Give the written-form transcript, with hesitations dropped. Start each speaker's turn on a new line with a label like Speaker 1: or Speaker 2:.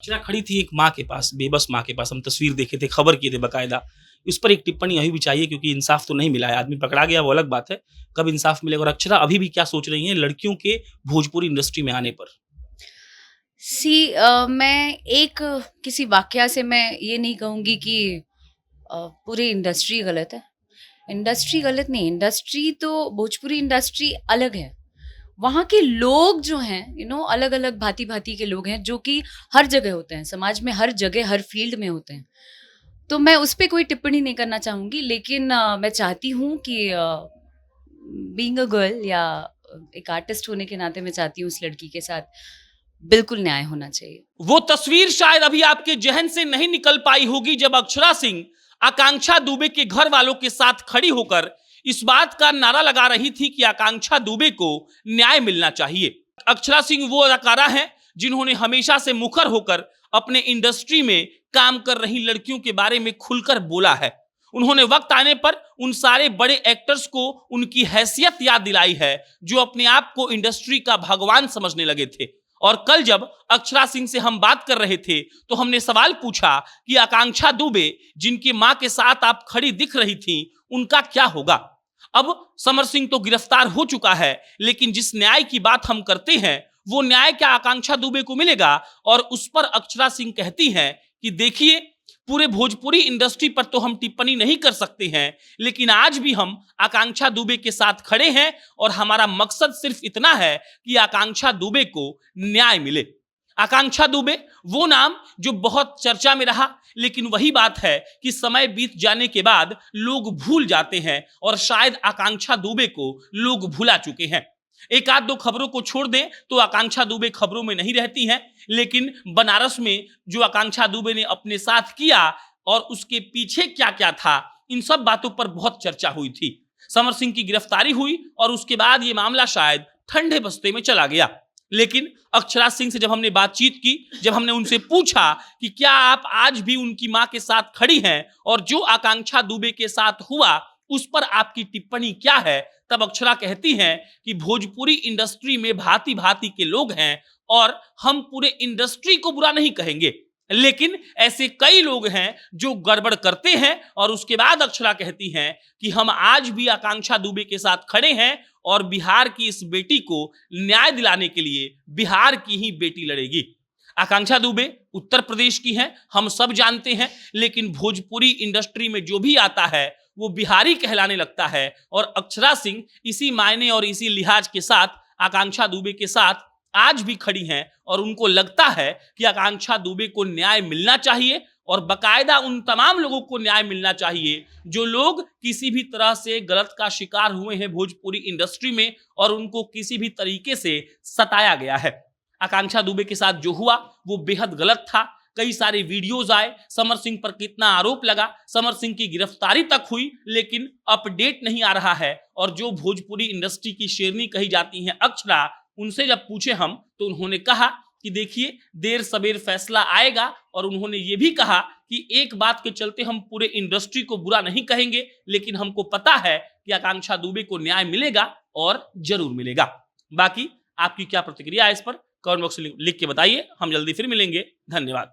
Speaker 1: अक्षरा खड़ी थी एक माँ के पास, बेबस माँ के पास। हम तस्वीर देखे थे, खबर किए थे बकायदा। उस पर एक टिप्पणी अभी भी चाहिए क्योंकि इंसाफ तो नहीं मिला है। आदमी पकड़ा गया वो अलग बात है, कब इंसाफ मिलेगा? और अक्षरा अभी भी क्या सोच रही हैं लड़कियों के भोजपुरी इंडस्ट्री में आने पर?
Speaker 2: मैं एक किसी वाकया से मैं ये नहीं कहूँगी कि पूरी इंडस्ट्री गलत है। इंडस्ट्री गलत नहीं, इंडस्ट्री तो भोजपुरी इंडस्ट्री अलग है। वहाँ के लोग जो हैं अलग-अलग भाँति-भाँति के लोग हैं जो कि हर जगह होते हैं, समाज में हर जगह, हर फ़ील्ड में होते हैं। तो मैं उस पे कोई टिप्पणी नहीं करना चाहूँगी, लेकिन मैं चाहती हूँ कि बीइंग अ गर्ल या एक आर्टिस्ट होने के नाते मैं चाहती हूँ उस लड़की के साथ बिल्कुल न्याय होना चाहिए।
Speaker 1: वो तस्वीर शायद अभी आपके जहन से नहीं निकल पाई होगी जब अक्षरा सिंह आकांक्षा दुबे के घर वालों के साथ खड़ी होकर इस बात का नारा लगा रही थी कि आकांक्षा दुबे को न्याय मिलना चाहिए। अक्षरा सिंह वो अदाकारा हैं जिन्होंने हमेशा से मुखर होकर अपने इंडस्ट्री में काम कर रही लड़कियों के बारे में खुलकर बोला है। उन्होंने वक्त आने पर उन सारे बड़े एक्टर्स को उनकी हैसियत याद दिलाई है जो अपने आप को इंडस्ट्री का भगवान समझने लगे थे। और कल जब अक्षरा सिंह से हम बात कर रहे थे तो हमने सवाल पूछा कि आकांक्षा दुबे जिनकी मां के साथ आप खड़ी दिख रही थी उनका क्या होगा? अब समर सिंह तो गिरफ्तार हो चुका है, लेकिन जिस न्याय की बात हम करते हैं वो न्याय क्या आकांक्षा दुबे को मिलेगा? और उस पर अक्षरा सिंह कहती हैं कि देखिए, पूरे भोजपुरी इंडस्ट्री पर तो हम टिप्पणी नहीं कर सकते हैं, लेकिन आज भी हम आकांक्षा दुबे के साथ खड़े हैं और हमारा मकसद सिर्फ इतना है कि आकांक्षा दुबे को न्याय मिले। आकांक्षा दुबे वो नाम जो बहुत चर्चा में रहा, लेकिन वही बात है कि समय बीत जाने के बाद लोग भूल जाते हैं और शायद आकांक्षा दुबे को लोग भुला चुके हैं। एक आध दो खबरों को छोड़ दें तो आकांक्षा दुबे खबरों में नहीं रहती हैं, लेकिन बनारस में जो आकांक्षा दुबे ने अपने साथ किया और उसके पीछे क्या क्या था, इन सब बातों पर बहुत चर्चा हुई थी। समर सिंह की गिरफ्तारी हुई और उसके बाद ये मामला शायद ठंडे बस्ते में चला गया। लेकिन अक्षरा सिंह से जब हमने बातचीत की, जब हमने उनसे पूछा कि क्या आप आज भी उनकी मां के साथ खड़ी हैं और जो आकांक्षा दुबे के साथ हुआ उस पर आपकी टिप्पणी क्या है, तब अक्षरा कहती हैं कि भोजपुरी इंडस्ट्री में भांति भांति के लोग हैं और हम पूरे इंडस्ट्री को बुरा नहीं कहेंगे, लेकिन ऐसे कई लोग हैं जो गड़बड़ करते हैं। और उसके बाद अक्षरा कहती हैं कि हम आज भी आकांक्षा दुबे के साथ खड़े हैं और बिहार की इस बेटी को न्याय दिलाने के लिए बिहार की ही बेटी लड़ेगी। आकांक्षा दुबे उत्तर प्रदेश की हैं, हम सब जानते हैं, लेकिन भोजपुरी इंडस्ट्री में जो भी आता है वो बिहारी कहलाने लगता है। और अक्षरा सिंह इसी मायने और इसी लिहाज के साथ आकांक्षा दुबे के साथ आज भी खड़ी हैं और उनको लगता है कि आकांक्षा दुबे को न्याय मिलना चाहिए और बकायदा उन तमाम लोगों को न्याय मिलना चाहिए जो लोग किसी भी तरह से गलत का शिकार हुए हैं भोजपुरी इंडस्ट्री में और उनको किसी भी तरीके से सताया गया है। आकांक्षा दुबे के साथ जो हुआ वो बेहद गलत था। कई सारे वीडियोज आए, समर सिंह पर कितना आरोप लगा, समर सिंह की गिरफ्तारी तक हुई, लेकिन अपडेट नहीं आ रहा है। और जो भोजपुरी इंडस्ट्री की शेरनी कही जाती हैं अक्षरा, उनसे जब पूछे हम तो उन्होंने कहा कि देखिए, देर सबेर फैसला आएगा। और उन्होंने ये भी कहा कि एक बात के चलते हम पूरे इंडस्ट्री को बुरा नहीं कहेंगे, लेकिन हमको पता है कि आकांक्षा दुबे को न्याय मिलेगा और जरूर मिलेगा। बाकी आपकी क्या प्रतिक्रिया है इस पर कमेंट बॉक्स में लिख के बताइए। हम जल्दी फिर मिलेंगे। धन्यवाद।